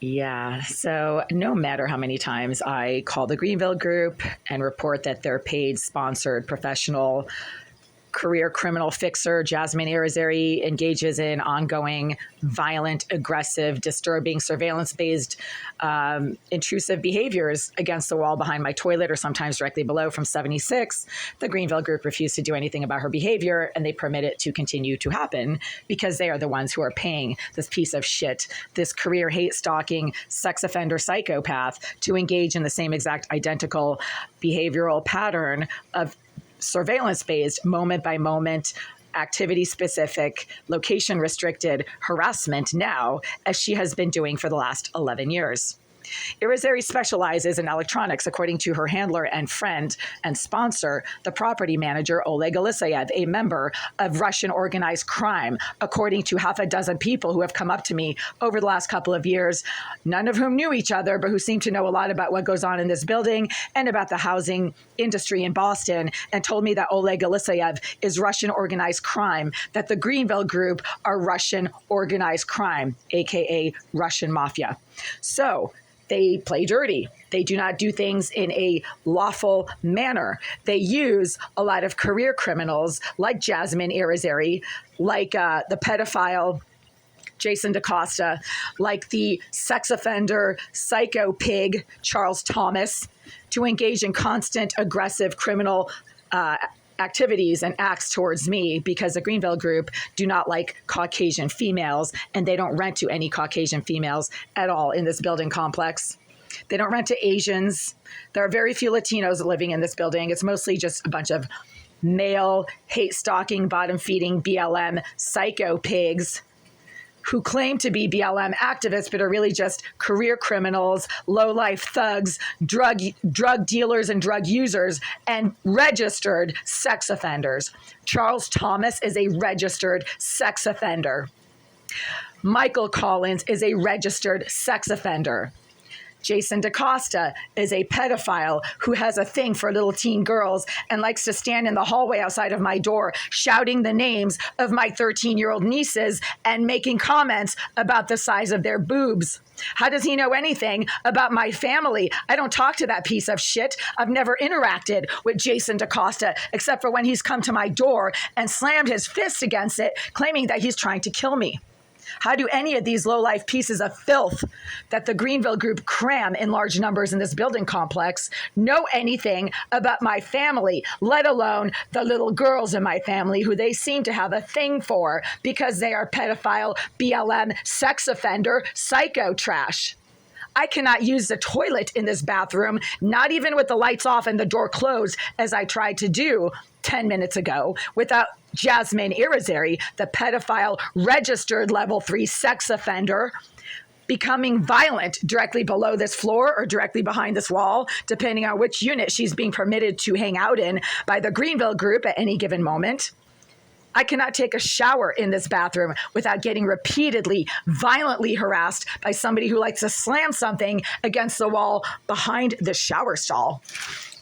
Yeah. So no matter how many times I call the Greenville Group and report that their paid, sponsored, professional career criminal fixer Jasmine Irizarry engages in ongoing, violent, aggressive, disturbing, surveillance-based, intrusive behaviors against the wall behind my toilet or sometimes directly below from 76, the Greenville Group refused to do anything about her behavior, and they permit it to continue to happen because they are the ones who are paying this piece of shit, this career hate stalking, sex offender psychopath to engage in the same exact identical behavioral pattern of surveillance based, moment by moment, activity specific, location restricted harassment now, as she has been doing for the last 11 years. Irizarry specializes in electronics, according to her handler and friend and sponsor, the property manager Oleg Elisayev, a member of Russian organized crime, according to half a dozen people who have come up to me over the last couple of years, none of whom knew each other, but who seem to know a lot about what goes on in this building and about the housing industry in Boston, and told me that Oleg Elisayev is Russian organized crime, that the Greenville Group are Russian organized crime, aka Russian mafia. So they play dirty. They do not do things in a lawful manner. They use a lot of career criminals like Jasmine Irizarry, like the pedophile Jason DaCosta, like the sex offender psycho pig Charles Thomas, to engage in constant aggressive criminal activities and acts towards me, because the Greenville Group do not like Caucasian females, and they don't rent to any Caucasian females at all in this building complex. They don't rent to Asians. There are very few Latinos living in this building. It's mostly just a bunch of male, hate-stalking, bottom-feeding BLM psycho pigs who claim to be BLM activists, but are really just career criminals, low-life thugs, drug dealers and drug users, and registered sex offenders. Charles Thomas is a registered sex offender. Michael Collins is a registered sex offender. Jason DaCosta is a pedophile who has a thing for little teen girls and likes to stand in the hallway outside of my door shouting the names of my 13-year-old nieces and making comments about the size of their boobs. How does he know anything about my family? I don't talk to that piece of shit. I've never interacted with Jason DaCosta except for when he's come to my door and slammed his fist against it, claiming that he's trying to kill me. How do any of these low-life pieces of filth that the Greenville Group cram in large numbers in this building complex know anything about my family, let alone the little girls in my family who they seem to have a thing for because they are pedophile, BLM, sex offender, psycho trash? I cannot use the toilet in this bathroom, not even with the lights off and the door closed, as I tried to do 10 minutes ago, without Jasmine Irizarry, the pedophile registered level 3 sex offender, becoming violent directly below this floor or directly behind this wall, depending on which unit she's being permitted to hang out in by the Greenville Group at any given moment. I cannot take a shower in this bathroom without getting repeatedly, violently harassed by somebody who likes to slam something against the wall behind the shower stall.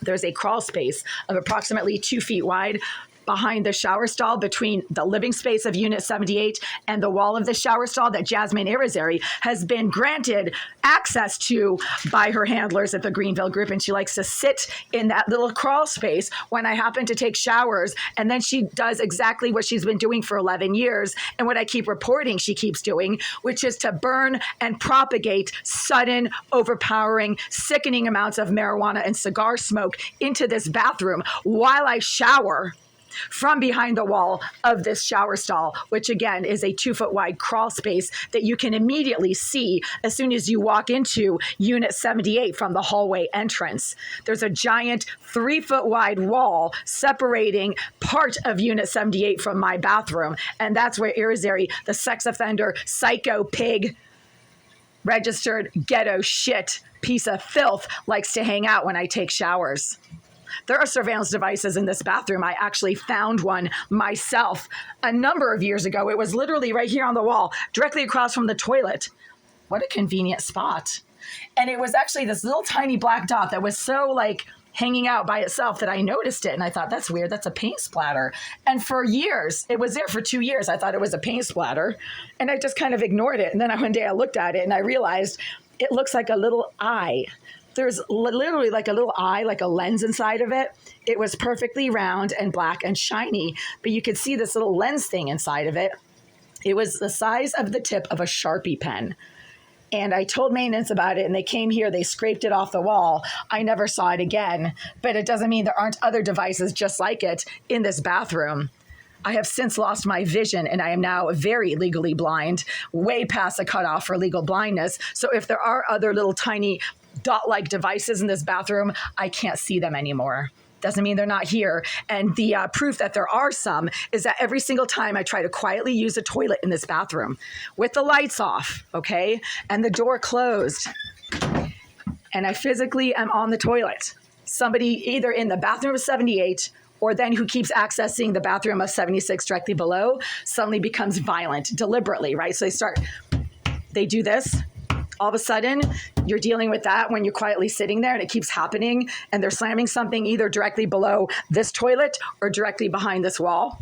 There's a crawl space of approximately 2 feet wide behind the shower stall between the living space of Unit 78 and the wall of the shower stall that Jasmine Irizarry has been granted access to by her handlers at the Greenville Group. And she likes to sit in that little crawl space when I happen to take showers. And then she does exactly what she's been doing for 11 years. And what I keep reporting she keeps doing, which is to burn and propagate sudden, overpowering, sickening amounts of marijuana and cigar smoke into this bathroom while I shower from behind the wall of this shower stall, which again is a 2 foot wide crawl space that you can immediately see as soon as you walk into Unit 78 from the hallway entrance. There's a giant 3 foot wide wall separating part of Unit 78 from my bathroom. And that's where Irizarry, the sex offender, psycho pig, registered ghetto shit piece of filth, likes to hang out when I take showers. There are surveillance devices in this bathroom. I actually found one myself a number of years ago. It was literally right here on the wall, directly across from the toilet. What a convenient spot. And it was actually this little tiny black dot that was so hanging out by itself that I noticed it. And I thought, that's weird. That's a paint splatter. And for years, it was there for 2 years. I thought it was a paint splatter. And I just kind of ignored it. And then one day I looked at it and I realized it looks like a little eye. There's literally like a little eye, like a lens inside of it. It was perfectly round and black and shiny, but you could see this little lens thing inside of it. It was the size of the tip of a Sharpie pen. And I told maintenance about it, and they came here, they scraped it off the wall. I never saw it again, but it doesn't mean there aren't other devices just like it in this bathroom. I have since lost my vision, and I am now very legally blind, way past the cutoff for legal blindness. So if there are other little tiny dot-like devices in this bathroom, I can't see them anymore. Doesn't mean they're not here. And the proof that there are some is that every single time I try to quietly use a toilet in this bathroom with the lights off, okay, and the door closed, and I physically am on the toilet, somebody either in the bathroom of 78 or then who keeps accessing the bathroom of 76 directly below suddenly becomes violent deliberately, right? So they do this. All of a sudden, you're dealing with that when you're quietly sitting there and it keeps happening and they're slamming something either directly below this toilet or directly behind this wall.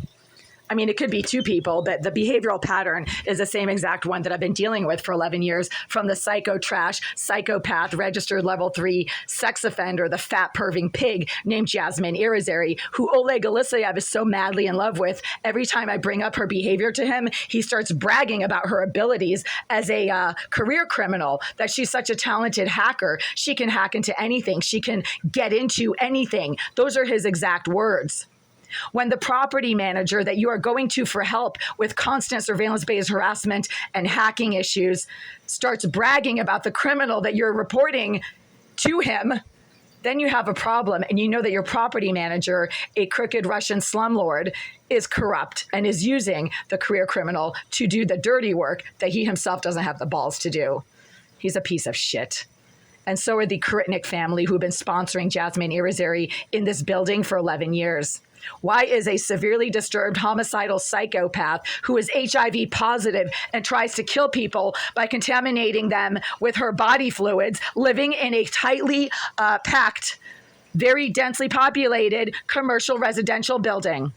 I mean, it could be two people, but the behavioral pattern is the same exact one that I've been dealing with for 11 years from the psycho trash, psychopath, registered level 3 sex offender, the fat perving pig named Jasmine Irizarry, who Oleg Alisiev is so madly in love with. Every time I bring up her behavior to him, he starts bragging about her abilities as a career criminal, that she's such a talented hacker. She can hack into anything. She can get into anything. Those are his exact words. When the property manager that you are going to for help with constant surveillance-based harassment and hacking issues starts bragging about the criminal that you're reporting to him, then you have a problem, and you know that your property manager, a crooked Russian slumlord, is corrupt and is using the career criminal to do the dirty work that he himself doesn't have the balls to do. He's a piece of shit. And so are the Koritnik family, who've been sponsoring Jasmine Irizarry in this building for 11 years. Why is a severely disturbed homicidal psychopath who is HIV positive and tries to kill people by contaminating them with her body fluids living in a tightly packed, very densely populated commercial residential building?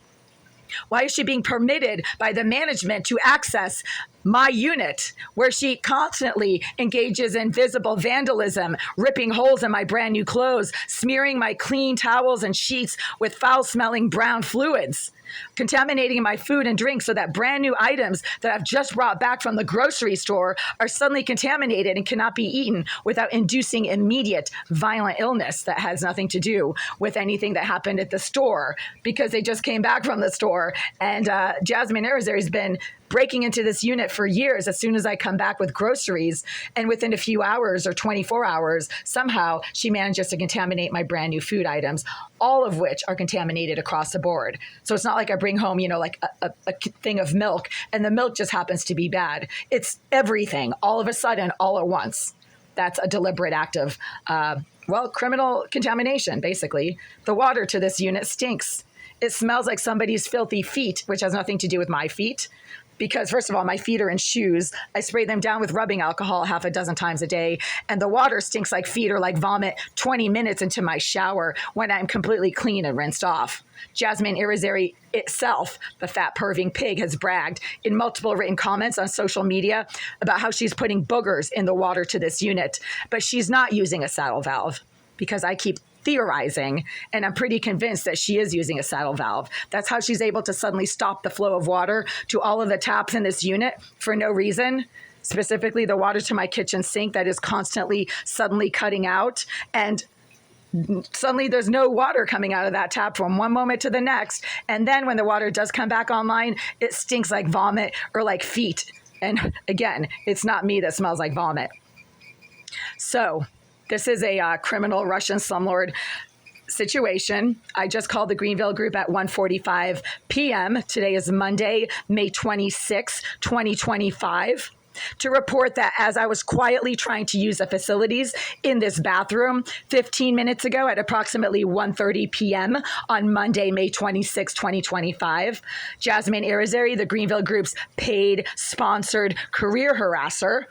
Why is she being permitted by the management to access my unit, where she constantly engages in visible vandalism, ripping holes in my brand new clothes, smearing my clean towels and sheets with foul-smelling brown fluids, contaminating my food and drink so that brand new items that I've just brought back from the grocery store are suddenly contaminated and cannot be eaten without inducing immediate violent illness that has nothing to do with anything that happened at the store, because they just came back from the store. And Jasmine Irizarry has been breaking into this unit for years as soon as I come back with groceries. And within a few hours or 24 hours, somehow she manages to contaminate my brand new food items, all of which are contaminated across the board. So it's not like I bring home, like a thing of milk and the milk just happens to be bad. It's everything all of a sudden, all at once. That's a deliberate act of, criminal contamination, basically. The water to this unit stinks. It smells like somebody's filthy feet, which has nothing to do with my feet. Because first of all, my feet are in shoes. I spray them down with rubbing alcohol half a dozen times a day. And the water stinks like feet or like vomit 20 minutes into my shower when I'm completely clean and rinsed off. Jasmine Irizarry itself, the fat perving pig, has bragged in multiple written comments on social media about how she's putting boogers in the water to this unit. But she's not using a saddle valve, because I keep theorizing, and I'm pretty convinced that she is using a saddle valve. That's how she's able to suddenly stop the flow of water to all of the taps in this unit for no reason, specifically the water to my kitchen sink that is constantly suddenly cutting out, and suddenly there's no water coming out of that tap from one moment to the next. And then when the water does come back online, it stinks like vomit or like feet. And again, it's not me that smells like vomit. So this is a criminal Russian slumlord situation. I just called the Greenville Group at 1:45 p.m. Today is Monday, May 26, 2025. To report that as I was quietly trying to use the facilities in this bathroom 15 minutes ago at approximately 1:30 p.m. on Monday, May 26, 2025, Jasmine Irizarry, the Greenville Group's paid, sponsored career harasser,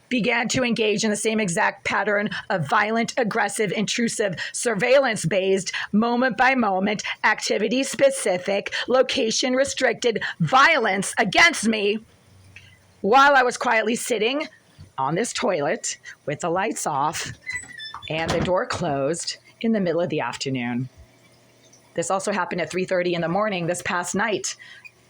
began to engage in the same exact pattern of violent, aggressive, intrusive, surveillance-based, moment-by-moment, activity-specific, location-restricted violence against me while I was quietly sitting on this toilet with the lights off and the door closed in the middle of the afternoon. This also happened at 3:30 in the morning this past night.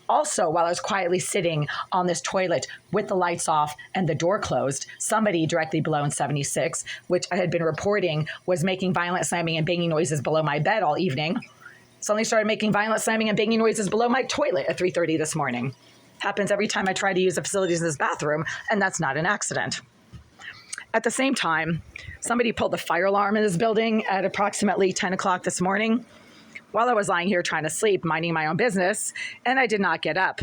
Also, while I was quietly sitting on this toilet with the lights off and the door closed, somebody directly below in 76, which I had been reporting, was making violent slamming and banging noises below my bed all evening, suddenly started making violent slamming and banging noises below my toilet at 3:30 this morning. Happens every time I try to use the facilities in this bathroom, and that's not an accident. At the same time, somebody pulled the fire alarm in this building at approximately 10 o'clock this morning while I was lying here trying to sleep, minding my own business, and I did not get up.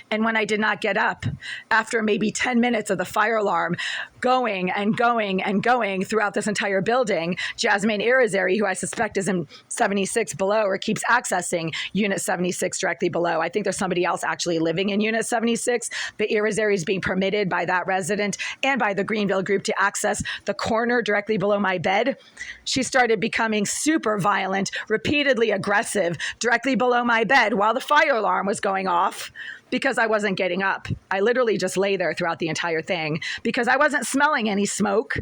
And when I did not get up, after maybe 10 minutes of the fire alarm going and going and going throughout this entire building, Jasmine Irizarry, who I suspect is in 76 below or keeps accessing Unit 76 directly below. I think there's somebody else actually living in Unit 76, but Irizarry is being permitted by that resident and by the Greenville group to access the corner directly below my bed. She started becoming super violent, repeatedly aggressive directly below my bed while the fire alarm was going off, because I wasn't getting up. I literally just lay there throughout the entire thing because I wasn't smelling any smoke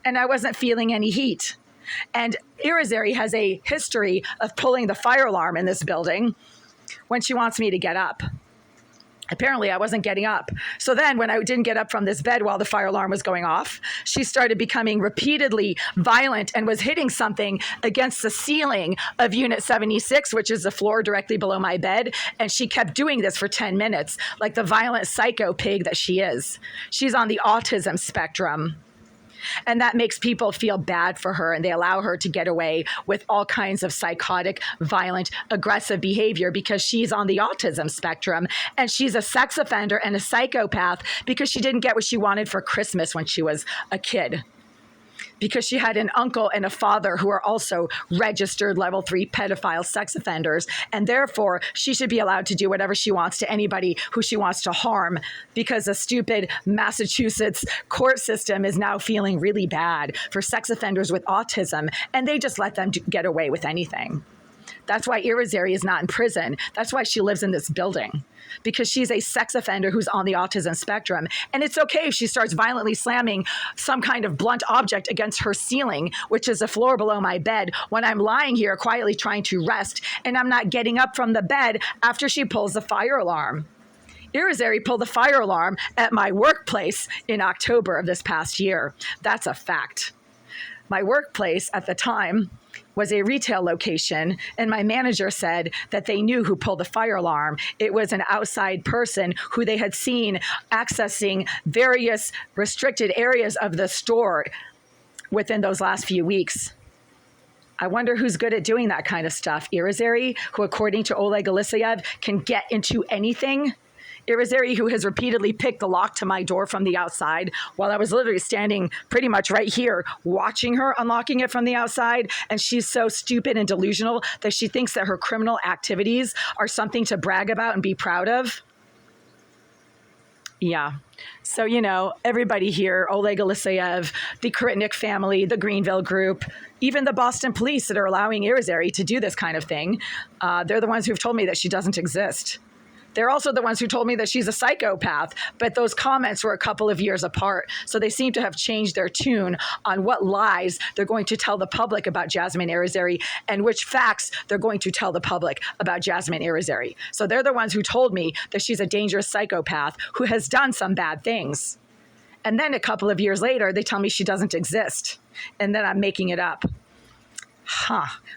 and I wasn't feeling any heat. And Irizarry has a history of pulling the fire alarm in this building when she wants me to get up. Apparently, I wasn't getting up. So then when I didn't get up from this bed while the fire alarm was going off, she started becoming repeatedly violent and was hitting something against the ceiling of Unit 76, which is the floor directly below my bed. And she kept doing this for 10 minutes, like the violent psycho pig that she is. She's on the autism spectrum. And that makes people feel bad for her, and they allow her to get away with all kinds of psychotic, violent, aggressive behavior because she's on the autism spectrum, and she's a sex offender and a psychopath because she didn't get what she wanted for Christmas when she was a kid. Because she had an uncle and a father who are also registered level 3 pedophile sex offenders. And therefore, she should be allowed to do whatever she wants to anybody who she wants to harm, because a stupid Massachusetts court system is now feeling really bad for sex offenders with autism. And they just let them get away with anything. That's why Irizarry is not in prison. That's why she lives in this building, because she's a sex offender who's on the autism spectrum. And it's okay if she starts violently slamming some kind of blunt object against her ceiling, which is the floor below my bed, when I'm lying here quietly trying to rest and I'm not getting up from the bed after she pulls the fire alarm. Irizarry pulled the fire alarm at my workplace in October of this past year. That's a fact. My workplace at the time was a retail location, and my manager said that they knew who pulled the fire alarm. It was an outside person who they had seen accessing various restricted areas of the store within those last few weeks. I wonder who's good at doing that kind of stuff. Irizarry, who according to Oleg Alisyev can get into anything. Irizarry, who has repeatedly picked the lock to my door from the outside while I was literally standing pretty much right here watching her unlocking it from the outside. And she's so stupid and delusional that she thinks that her criminal activities are something to brag about and be proud of. Yeah. So, everybody here, Oleg Alisyev, the Koritnik family, the Greenville group, even the Boston police that are allowing Irizarry to do this kind of thing, they're the ones who've told me that she doesn't exist. They're also the ones who told me that she's a psychopath, but those comments were a couple of years apart. So they seem to have changed their tune on what lies they're going to tell the public about Jasmine Irizarry and which facts they're going to tell the public about Jasmine Irizarry. So they're the ones who told me that she's a dangerous psychopath who has done some bad things. And then a couple of years later, they tell me she doesn't exist. And then I'm making it up.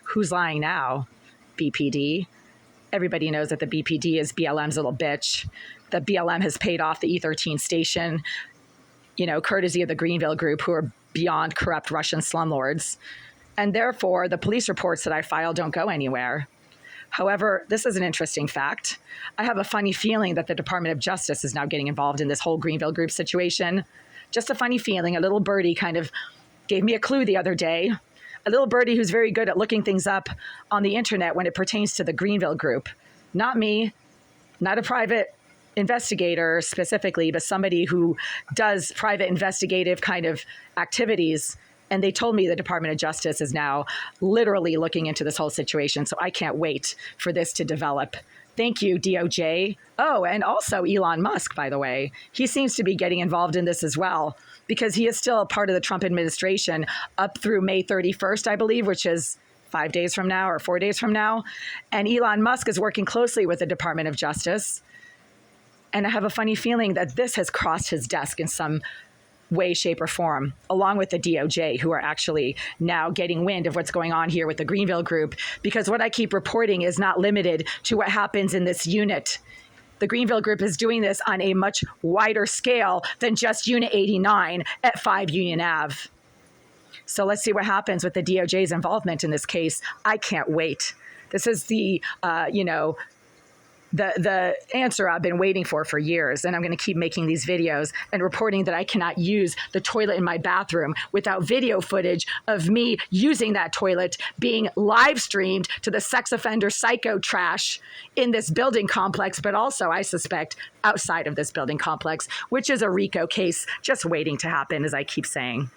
Who's lying now? BPD. Everybody knows that the BPD is BLM's little bitch. The BLM has paid off the E13 station, courtesy of the Greenville group, who are beyond corrupt Russian slumlords. And therefore, the police reports that I file don't go anywhere. However, this is an interesting fact. I have a funny feeling that the Department of Justice is now getting involved in this whole Greenville group situation. Just a funny feeling. A little birdie kind of gave me a clue the other day. A little birdie who's very good at looking things up on the internet when it pertains to the Greenville group. Not me, not a private investigator specifically, but somebody who does private investigative kind of activities. And they told me the Department of Justice is now literally looking into this whole situation. So I can't wait for this to develop, Thank you, DOJ. Oh, and also Elon Musk, by the way. He seems to be getting involved in this as well because he is still a part of the Trump administration up through May 31st, I believe, which is 5 days from now or 4 days from now. And Elon Musk is working closely with the Department of Justice. And I have a funny feeling that this has crossed his desk in some way, shape, or form, along with the DOJ, who are actually now getting wind of what's going on here with the Greenville Group, because what I keep reporting is not limited to what happens in this unit. The Greenville Group is doing this on a much wider scale than just Unit 89 at 5 Union Ave. So let's see what happens with the DOJ's involvement in this case. I can't wait. This is the answer I've been waiting for years. And I'm going to keep making these videos and reporting that I cannot use the toilet in my bathroom without video footage of me using that toilet being live streamed to the sex offender psycho trash in this building complex, but also, I suspect, outside of this building complex, which is a RICO case just waiting to happen, as I keep saying.